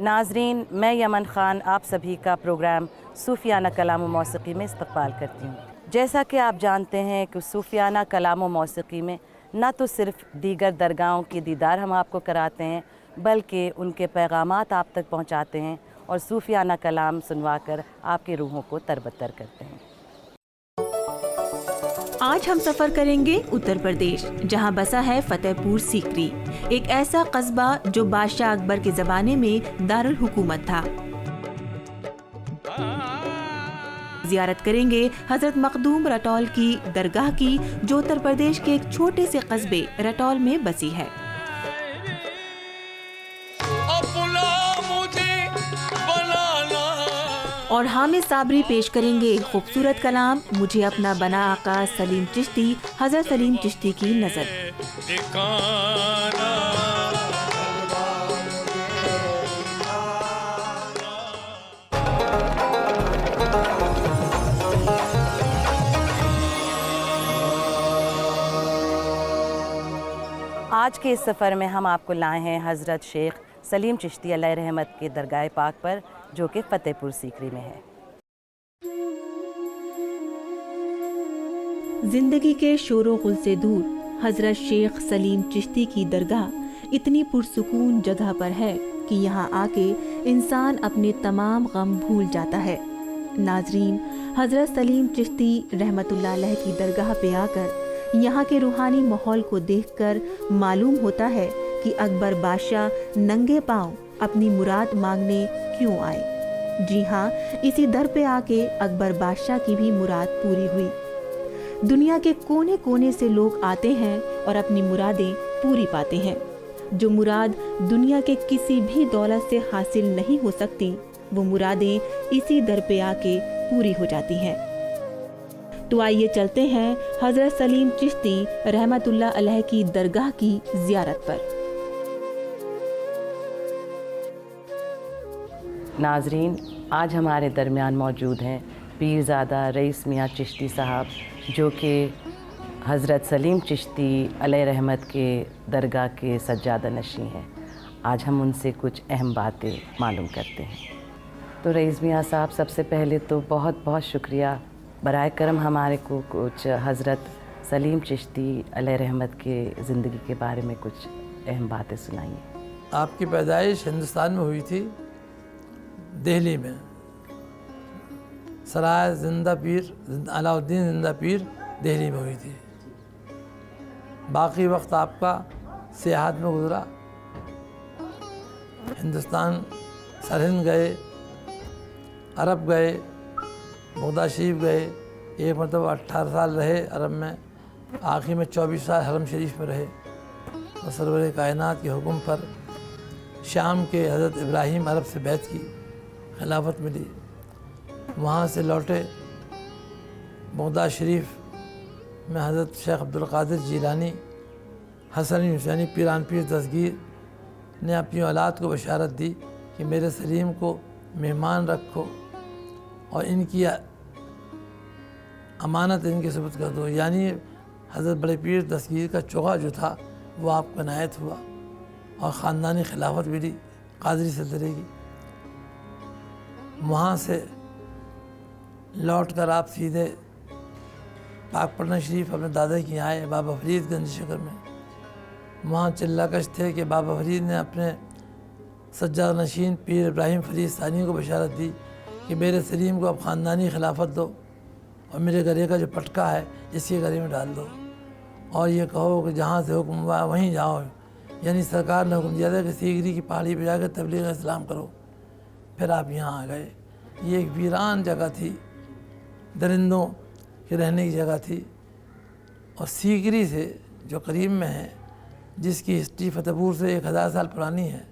नाजरीन, मैं यमन ख़ान आप सभी का प्रोग्राम सूफियाना कलाम व मौसीक़ी में इस्तक़बाल करती हूँ। जैसा कि आप जानते हैं कि सूफियाना कलाम व मौसीक़ी में न तो सिर्फ़ दीगर दरगाहों की दीदार हम आपको कराते हैं, बल्कि उनके पैगामात आप तक पहुँचाते हैं और सूफियाना कलाम सुनवा कर आपकी रूहों को तरबतर करते हैं। आज हम सफर करेंगे उत्तर प्रदेश, जहां बसा है फतेहपुर सीकरी, एक ऐसा कस्बा जो बादशाह अकबर के ज़माने में दारुल हुकूमत था। जियारत करेंगे हजरत मखदूम रटौल की दरगाह की, जो उत्तर प्रदेश के एक छोटे से कस्बे रटौल में बसी है। और हामिद साबरी पेश करेंगे खूबसूरत कलाम मुझे अपना बना आका सलीम चिश्ती, हजरत सलीम चिश्ती की नज़र। आज के इस सफ़र में हम आपको लाए हैं हज़रत शेख सलीम चिश्ती अलैहि रहमत के दरगाह पाक पर, जो कि फतेहपुर सीकरी में है। जिंदगी के शोरो गुल से दूर हजरत शेख सलीम चिश्ती की दरगाह इतनी पुरसुकून जगह पर है कि यहाँ आके इंसान अपने तमाम गम भूल जाता है। नाजरीन, हजरत सलीम चिश्ती रहमतुल्लाह अलैह की दरगाह पे आकर यहाँ के रूहानी माहौल को देखकर मालूम होता है कि अकबर बादशाह नंगे पांव अपनी मुराद मांगने क्यों आए। जी हाँ, इसी दर पे आके अकबर बादशाह की भी मुराद पूरी हुई। दुनिया के कोने कोने से लोग आते हैं और अपनी मुरादें पूरी पाते हैं। जो मुराद दुनिया के किसी भी दौलत से हासिल नहीं हो सकती, वो मुरादें इसी दर पे आके पूरी हो जाती हैं। तो आइए चलते हैं हजरत सलीम चिश्ती रहमतुल्लाह अलैह की दरगाह की जियारत पर। नाजरीन, आज हमारे दरमियान मौजूद हैं पीरज़ादा रईस मियाँ चिश्ती साहब, जो कि हज़रत सलीम चिश्ती अलैहि रहमत के दरगाह के सज्जादा नशीं हैं। आज हम उनसे कुछ अहम बातें मालूम करते हैं। तो रईस मियाँ साहब, सबसे पहले तो बहुत बहुत शुक्रिया, बराए करम हमारे को कुछ हज़रत सलीम चिश्ती अलैहि रहमत के ज़िंदगी के बारे में कुछ अहम बातें सुनाइए। आपकी पैदाइश हिंदुस्तान में हुई थी, दिल्ली में, सराय जिंदा पीर अलाउद्दीन जिंदा पीर दिल्ली में हुई थी। बाकी वक्त आपका सियाहत में गुजरा। हिंदुस्तान सरहिंद गए, अरब गए, बगदाद शरीफ गए, एक मतलब 18 साल रहे अरब में, आखिर में 24 साल हरम शरीफ में रहे। और सरवर कायनात के हुक्म पर शाम के हज़रत इब्राहीम अरब से बैत की, खिलाफत मिली। वहाँ से लौटे, बगदाद शरीफ में हज़रत शेख अब्दुल क़ादिर जीलानी हसनी हुसैनी पीरान पीर दस्तगीर ने अपनी औलाद को बशारत दी कि मेरे सलीम को मेहमान रखो और इनकी अमानत इनके सुपुर्द कर दो। यानी हज़रत बड़े पीर दस्तगीर का चोगा जो था वो आपको इनायत हुआ और ख़ानदानी खिलाफत मिली कादरी सिलसिले की। वहाँ से लौट कर आप सीधे पाकपटना शरीफ अपने दादा की आए, बाबा फरीदगंज शहर में। वहाँ चिल्लाकश थे कि बाबा फरीद ने अपने सज्जाद नशीन पीर इब्राहीम फरीद सानी को बशारत दी कि मेरे सलीम को अब ख़ानदानी खिलाफत दो और मेरे गले का जो पटका है इसके गले में डाल दो और ये कहो कि जहाँ से हुक्म हुआ वहीं जाओ। यानी सरकार ने हुक्म दिया था कि सीकरी की पहाड़ी पर जाकर तबलीग इस्लाम करो। फिर आप यहाँ आ गए। ये एक वीरान जगह थी, दरिंदों के रहने की जगह थी। और सीकरी से जो करीब में है, जिसकी हिस्ट्री फतेहपुर से 1000 साल पुरानी है,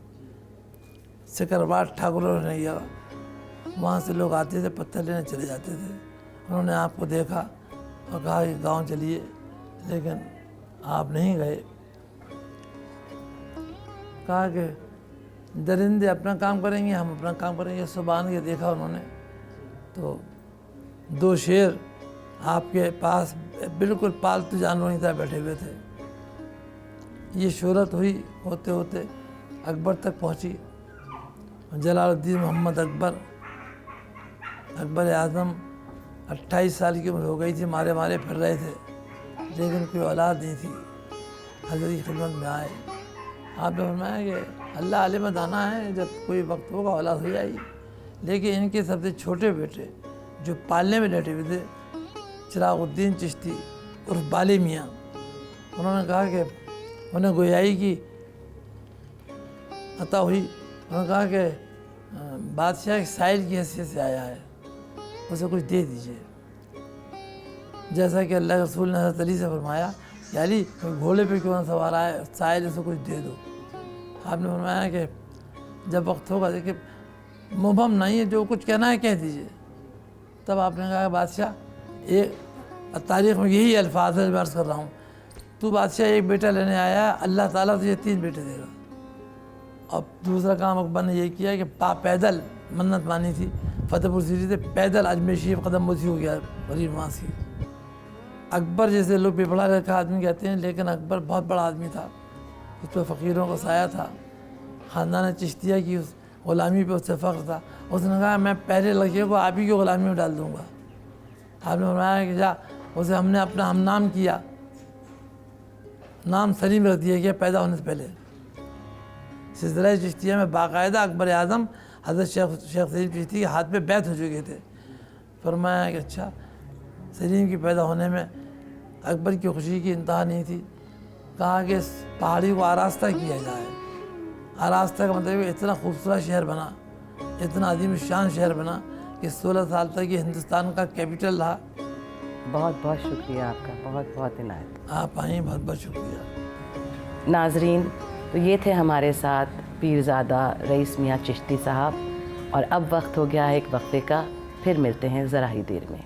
सिकरवाट ठाकुरों ने किया। वहाँ से लोग आते थे, पत्थर लेने चले जाते थे। उन्होंने आपको देखा और कहा कि गांव चलिए, लेकिन आप नहीं गए। कहा कि दरिंदे अपना काम करेंगे, हम अपना काम करेंगे। सुबह के देखा उन्होंने तो 2 शेर आपके पास बिल्कुल पालतू जानवरों की तरह बैठे हुए थे। ये शोहरत हुई, होते होते अकबर तक पहुंची। जलालुद्दीन मोहम्मद अकबर आज़म 28 साल की उम्र हो गई थी, मारे मारे फिर रहे थे, लेकिन कोई औलाद नहीं थी। हज़रत की खिदमत में आए, आपने फरमाया कि अल्लाह आलिम दाना है, जब कोई वक्त होगा औलाद हो जाएगी। लेकिन इनके सबसे छोटे बेटे जो पालने में लेटे हुए थे, चिरागुद्दीन चिश्ती उर्फ बाले मियाँ, उन्होंने कहा कि उन्हें गोयाई की अता हुई। उन्होंने कहा कि बादशाह एक साइल की हैसियत से आया है, उसे कुछ दे दीजिए। जैसा कि अल्लाह के रसूल ने हज़रत अली से फरमाया कि अली घोड़े पे क्यों ना सवार आए, साइल उसे कुछ दे दो। आपने फरमाया कि जब वक्त होगा, देखिए मुबहम नहीं है, जो कुछ कहना है कह दीजिए। तब आपने कहा बादशाह, एक तारीख़ में यही अल्फाज है, मैं अर्ज़ कर रहा हूँ, तू बादशाह एक बेटा लेने आया, अल्लाह ताला तुझे 3 बेटे देगा। अब दूसरा काम अकबर ने ये किया कि पैदल मन्नत मानी थी, फतेहपुर सीरी से पैदल अजमेर शरीफ कदम बोसी हो गया गरीब वहाँ से। अकबर जैसे लोग बेपड़ा रखा आदमी कहते हैं, लेकिन अकबर बहुत बड़ा आदमी था, उस पर फ़कीरों का साया था, ख़ानदान चिश्तिया की उस ग़ुलामी पे उससे फ़ख्र था। उसने कहा मैं पहले लड़के को आप ही की ग़ुलामी में डाल दूँगा। आपने फरमाया कि जा, उसे हमने अपना हम नाम किया, नाम सलीम रख दिया गया पैदा होने से पहले। सिलसिला चिश्तिया में बाकायदा अकबर आज़म हज़रत शेख सलीम चिश्ती के हाथ पे बैत हो चुके थे। फरमाया कि अच्छा, सलीम की पैदा होने में अकबर की खुशी की इंतहा नहीं थी। कहा कि इस पहाड़ी को आरास्ता किया जाए। आरास्ता का मतलब इतना खूबसूरत शहर बना, इतना अजीम शान शहर बना कि 16 साल तक ये हिंदुस्तान का कैपिटल रहा। बहुत बहुत शुक्रिया आपका, बहुत बहुत इनायत। आप आए, बहुत बहुत शुक्रिया। नाजरीन, तो ये थे हमारे साथ पीरज़ादा रईस मियाँ चिश्ती साहब, और अब वक्त हो गया है एक वक्फे का। फिर मिलते हैं ज़रा ही देर में।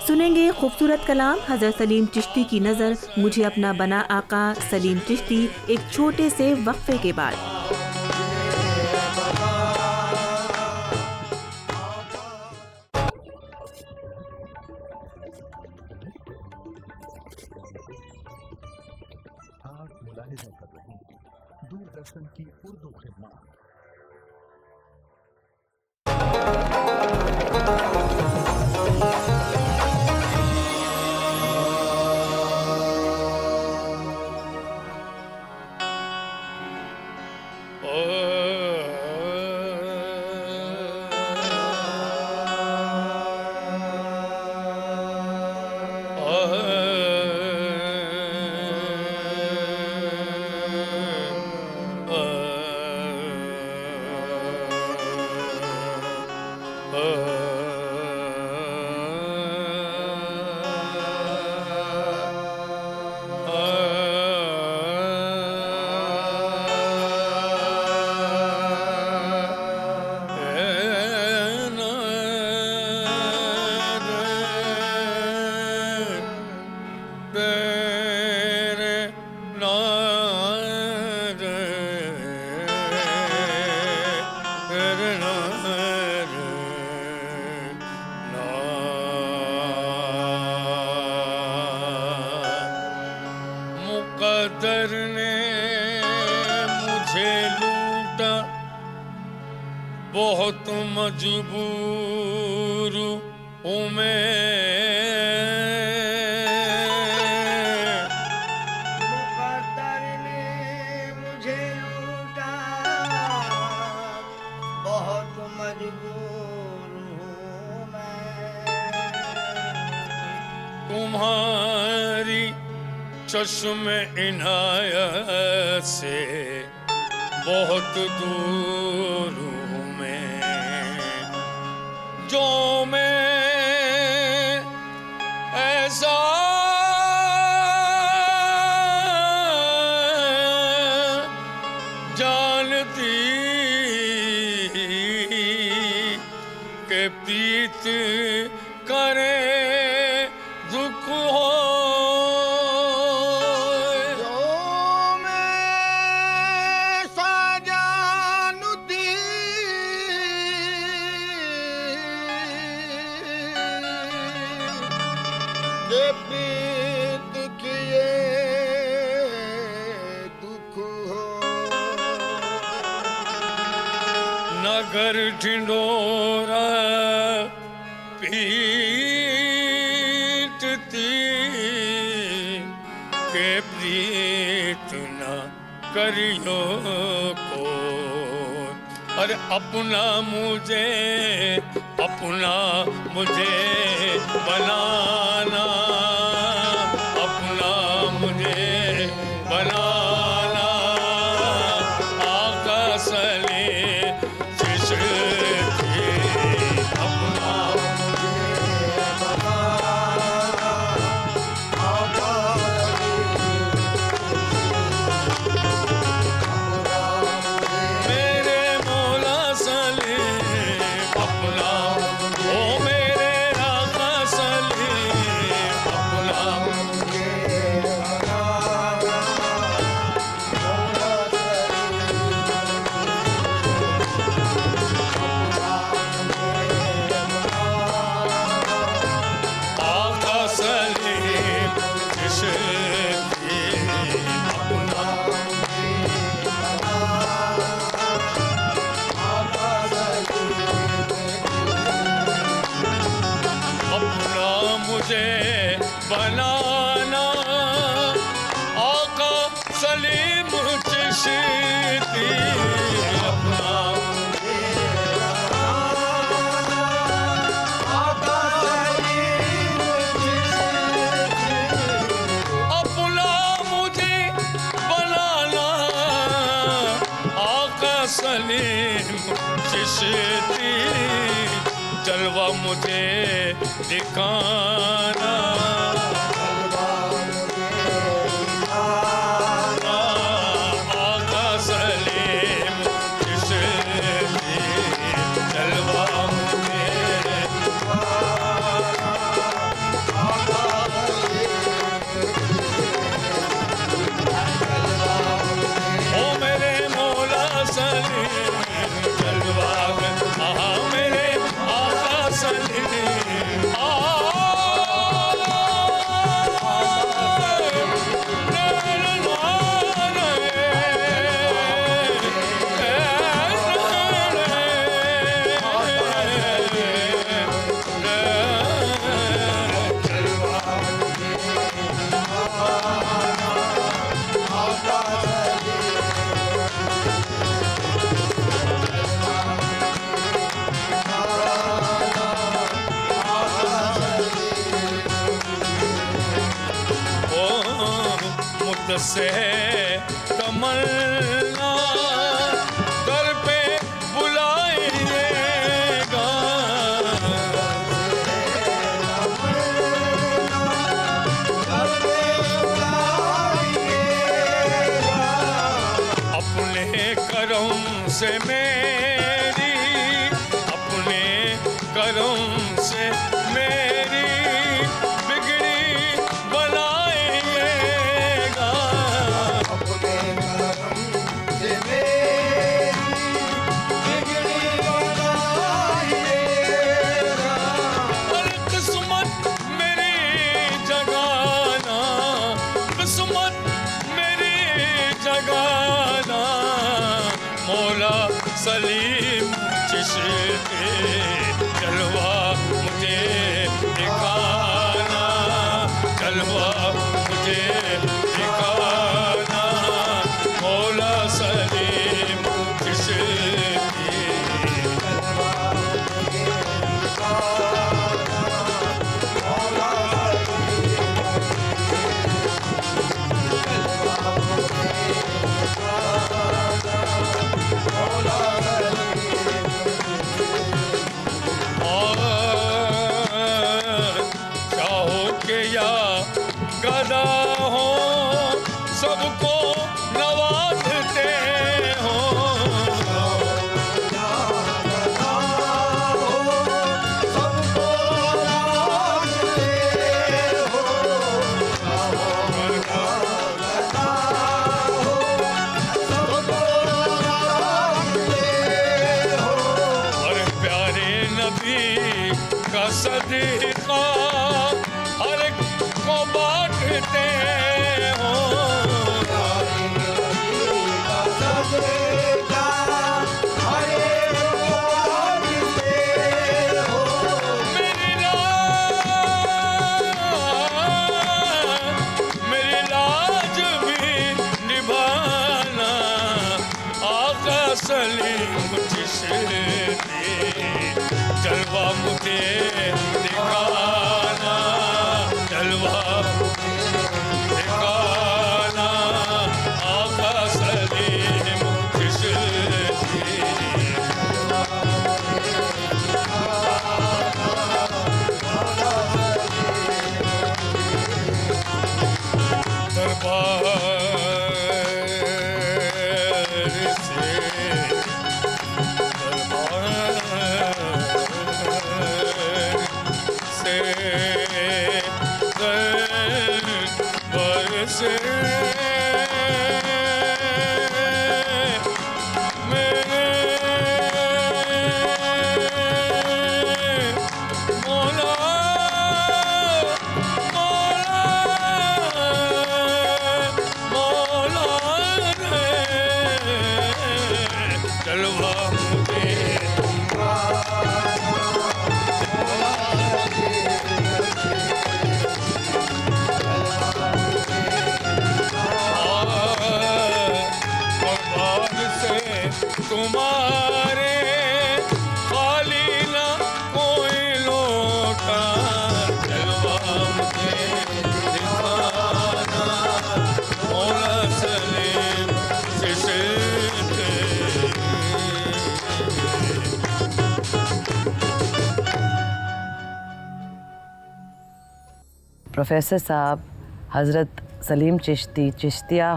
सुनेंगे खूबसूरत कलाम हज़रत सलीम चिश्ती की नज़र मुझे अपना बना आका सलीम चिश्ती, एक छोटे से वक्फे के बाद। आप मुलाहिजा कर रहे हैं दूरदर्शन की उर्दू खिदमत। मुक़द्दर ने मुझे लूटा, बहुत मजबूर हूँ मैं। मुक़द्दर ने मुझे लूटा, बहुत मजबूर हूँ मैं। तुम्हारी चश्मे इनायत से बहुत दूर हूँ मैं। जो मैं ऐसा जानती के प्रीत करे दुख हो। प्रीत किए दुख हो। कर ढिंढोरा पीटती के प्रीत न करियो को। अरे अपना मुझे बनाना, अपना मुझे बनाना। आका सले चिश्ती अपना मेरे मौला सले अपना, ओ मेरे आका सले अपना। आका सले चिश्ती अपना। अपना मुझे बनाना, आका सलीम चिश्ती अपना। अपना मुझे बनाना, आका सलीम चिश्ती। जलवा मुझे दिखाना, आका सलीम चिश्ती। जलवा मुझे ओ मेरे मौला सलीम जलवा मेरे आका सलीम से तमन्ना दर पे बुलाएगा। अपने करम से मेरी, अपने करम से मेरी बिगड़ी बनाएगा। अरे किस्मत मेरी जगाना, किस्मत मेरी जगाना। मौला सलीम चिश्ती जलवा मुझे दिखाना, जलवा मुझे दिखाना। मौला सलीम चिश्ती चाहो के या गदा हो सबको नवाजते हो। और प्यारे नबी का सदका हर एक को बांटते हो। हरे दिखाना, जलवा दिखाना आका सलीम चिश्ती। दरबार से तुम्हारे खाली ना कोई लोटा, जलवा मुझे दिखाना मौला सलीम चिश्ती। प्रोफेसर साहब, हज़रत सलीम चिश्ती चिश्तिया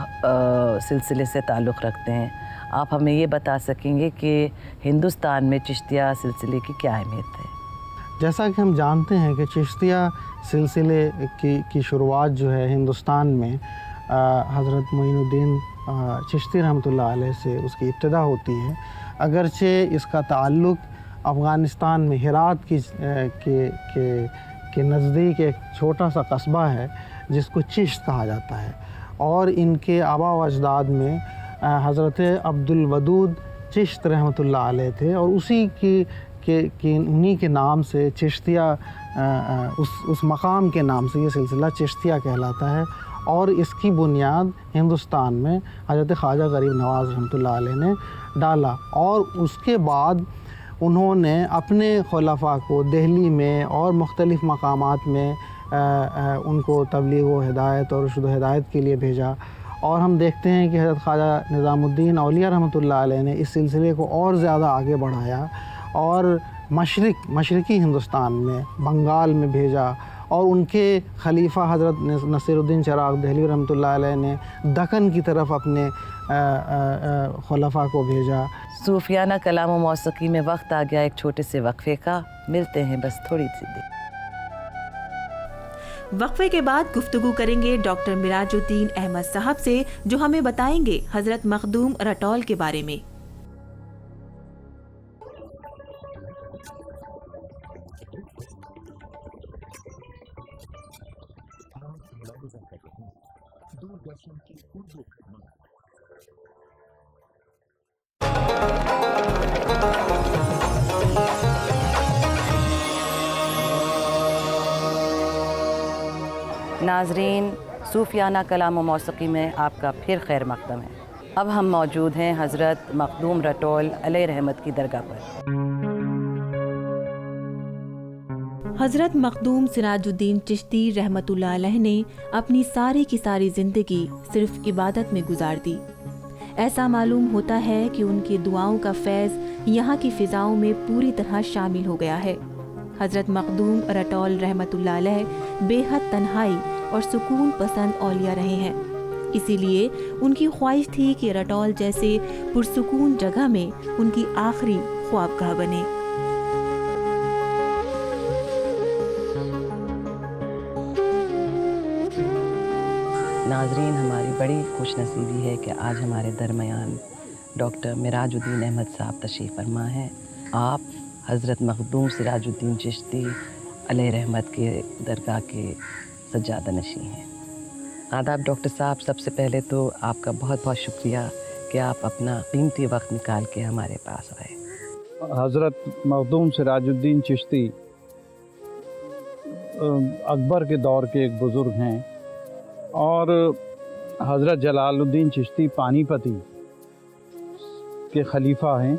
सिलसिले से ताल्लुक़ रखते हैं। आप हमें ये बता सकेंगे कि हिंदुस्तान में चिश्तिया सिलसिले की क्या अहमियत है? जैसा कि हम जानते हैं कि चिश्तिया सिलसिले की शुरुआत जो है हिंदुस्तान में हज़रत मोइनुद्दीन चिश्ती रहमतुल्लाह अलैह से उसकी इब्तिदा होती है। अगरचे इसका ताल्लुक़ अफ़गानिस्तान में हेरात के नज़दीक एक छोटा सा कस्बा है जिसको चिश्त कहा जाता है, और इनके आबा व अजदाद में हज़रत अब्दुल वदूद चिश्त रहमतुल्लाह अलैह थे, और उसी उन्हीं के नाम से चिश्तिया उस मकाम के नाम से ये सिलसिला चिश्तिया कहलाता है। और इसकी बुनियाद हिंदुस्तान में हज़रत ख्वाजा गरीब नवाज़ रहमतुल्लाह अलैह ने डाला, और उसके बाद उन्होंने अपने खुलफ़ा को दिल्ली में और मुख्तलिफ़ मकामात में उनको तबलीग व हिदायत और रुश्द व हिदायत के लिए भेजा। और हम देखते हैं कि हज़रत ख्वाजा निज़ामुद्दीन औलिया रहमतुल्लाह अलैह ने इस सिलसिले को और ज़्यादा आगे बढ़ाया और मशरक़ी हिंदुस्तान में बंगाल में भेजा, और उनके खलीफा हज़रत नसीरुद्दीन चिराग़ दहलवी रहमतुल्लाह अलैह ने दक्कन की तरफ अपने खुलफ़ा को भेजा। सूफियाना कलाम व मौसीकी में वक्त आ गया एक छोटे से वक्फ़े का। मिलते हैं बस थोड़ी सी देर। वक्फे के बाद गुफ्तगू करेंगे डॉक्टर मिराजुद्दीन अहमद साहब से, जो हमें बताएंगे हजरत मखदूम रटौल के बारे में। दूरदर्शन की उर्दू खिदमत। नाजरीन, सूफियाना कलाम व मौसीकी में आपका फिर खैर मक़दम है। अब हम मौजूद हैं हज़रत मखदूम रटौल अलैहि रहमत की दरगाह पर। हज़रत मखदूम सिराजुद्दीन चिश्ती रहमतुल्लाह अलैह ने अपनी सारी की सारी ज़िंदगी सिर्फ इबादत में गुजार दी। ऐसा मालूम होता है कि उनकी दुआओं का फैज़ यहाँ की फ़िज़ाओं में पूरी तरह शामिल हो गया है। हज़रत मखदूम रटौल रहमतुल्लाह अलैह बेहद तन्हाई और सुकून पसंद औलिया रहे हैं। इसीलिए उनकी ख्वाहिश थी कि रटौल जैसे पुरसुकून जगह में उनकी आखिरी ख्वाबगाह बने। नाजरीन, हमारी बड़ी खुशनसीबी है कि आज हमारे दरमियान डॉक्टर मिराजुद्दीन अहमद साहब तशरीफ़ फरमा हैं। आप हज़रत मखदूम सिराजुद्दीन चिश्ती अलैहि रहमत के दरगाह के सज्जादा नशीं हैं। आदाब डॉक्टर साहब, सबसे पहले तो आपका बहुत बहुत शुक्रिया कि आप अपना कीमती वक्त निकाल के हमारे पास आए। हज़रत मखदूम सिराजुद्दीन चिश्ती अकबर के दौर के एक बुज़ुर्ग हैं, और हज़रत जलालुद्दीन चिश्ती पानीपती के खलीफा हैं।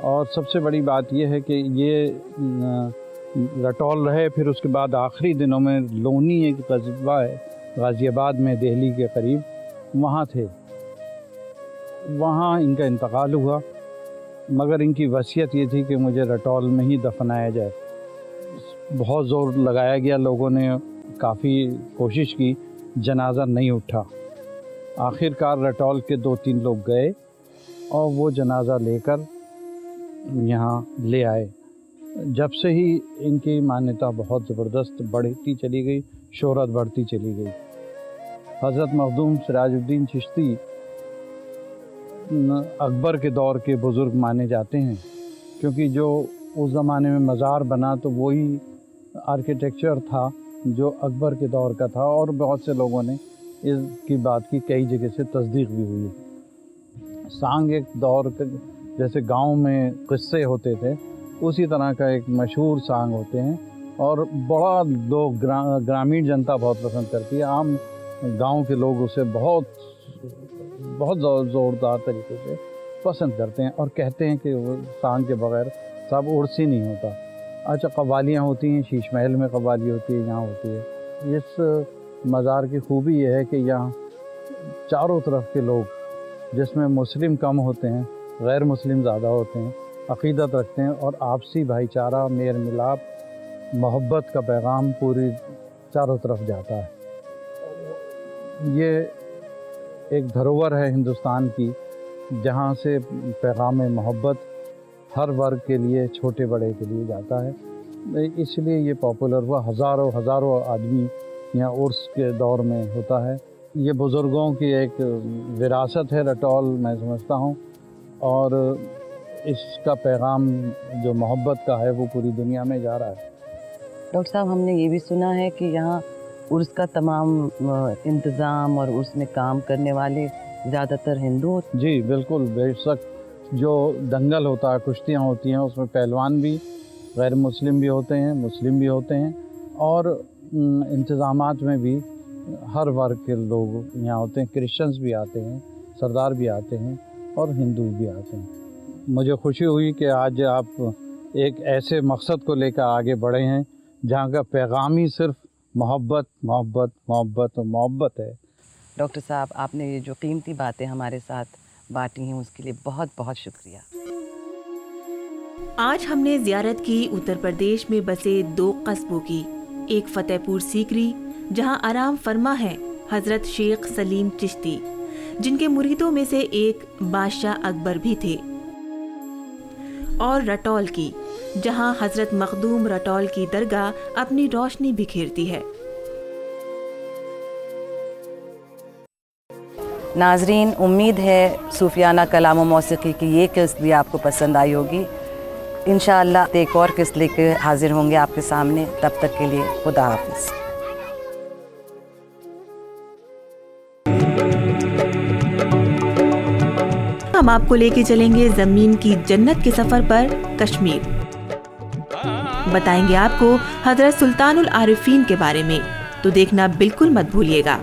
और सबसे बड़ी बात यह है कि ये रटौल रहे, फिर उसके बाद आखिरी दिनों में लोनी एक कस्बा है गाज़ियाबाद में, दिल्ली के करीब, वहाँ थे। वहाँ इनका इंतकाल हुआ, मगर इनकी वसीयत ये थी कि मुझे रटौल में ही दफनाया जाए। बहुत ज़ोर लगाया गया, लोगों ने काफ़ी कोशिश की, जनाजा नहीं उठा। आखिरकार रटौल के 2-3 लोग गए और वो जनाजा लेकर यहाँ ले आए। जब से ही इनकी मान्यता बहुत ज़बरदस्त बढ़ती चली गई, शोहरत बढ़ती चली गई। हज़रत मखदूम सिराजुद्दीन चिश्ती अकबर के दौर के बुज़ुर्ग माने जाते हैं, क्योंकि जो उस ज़माने में मज़ार बना तो वही आर्किटेक्चर था जो अकबर के दौर का था, और बहुत से लोगों ने इसकी बात की कई जगह से तस्दीक भी हुई। सांग एक दौर जैसे गांव में किस्से होते थे, उसी तरह का एक मशहूर सांग होते हैं, और बड़ा लोग ग्रामीण जनता बहुत पसंद करती है। आम गांव के लोग उसे बहुत ज़ोरदार तरीके से पसंद करते हैं और कहते हैं कि वो सांग के बगैर सब उर्स ही नहीं होता। अच्छा, कव्वालियाँ होती हैं, शीश महल में कव्वाली होती है, यहाँ होती है। इस मज़ार की खूबी यह है कि यहाँ चारों तरफ के लोग, जिसमें मुस्लिम कम होते हैं, गैर मुस्लिम ज़्यादा होते हैं, अक़ीदत रखते हैं, और आपसी भाईचारा, मेल मिलाप, मोहब्बत का पैगाम पूरी चारों तरफ जाता है। ये एक धरोहर है हिंदुस्तान की, जहाँ से पैगाम मोहब्बत हर वर्ग के लिए, छोटे बड़े के लिए जाता है। इसलिए ये पॉपुलर हुआ। हज़ारों आदमी यहाँ उर्स के दौर में होता है। ये बुज़ुर्गों की एक विरासत है रटौल, मैं समझता हूँ, और इसका पैगाम जो मोहब्बत का है वो पूरी दुनिया में जा रहा है। डॉक्टर साहब, हमने ये भी सुना है कि यहाँ उर्स का तमाम इंतज़ाम और उर्स में काम करने वाले ज़्यादातर हिंदू होते हैं। जी बिल्कुल, बेशक। जो दंगल होता है, कुश्तियाँ होती हैं, उसमें पहलवान भी गैर मुस्लिम भी होते हैं, मुस्लिम भी होते हैं, और इंतज़ामात में भी हर वर्ग के लोग यहाँ होते हैं। क्रिश्चियंस भी आते हैं, सरदार भी आते हैं, और हिंदू भी आते हैं। मुझे खुशी हुई कि आज आप एक ऐसे मकसद को लेकर आगे बढ़े हैं जहाँ का पैगाम ही सिर्फ मोहब्बत, मोहब्बत, मोहब्बत और मोहब्बत है। डॉक्टर साहब, आपने ये जो कीमती बातें हमारे साथ बांटी हैं, उसके लिए बहुत बहुत शुक्रिया। आज हमने ज़ियारत की उत्तर प्रदेश में बसे 2 कस्बों की। एक फतेहपुर सीकरी, जहां आराम फरमा है हजरत शेख सलीम चिश्ती, जिनके मुरीदों में से एक बादशाह अकबर भी थे, और रटौल की, जहां हजरत मखदूम रटौल की दरगाह अपनी रोशनी बिखेरती है। नाजरीन, उम्मीद है सूफियाना कलाम व मौसीकी की ये किस्त भी आपको पसंद आई होगी। इंशाअल्लाह एक और किस्त लेकर हाजिर होंगे आपके सामने। तब तक के लिए खुदा हाफिज़। हम आपको लेके चलेंगे जमीन की जन्नत के सफर पर, कश्मीर। बताएंगे आपको हजरत सुल्तानुल आरिफीन के बारे में, तो देखना बिल्कुल मत भूलिएगा।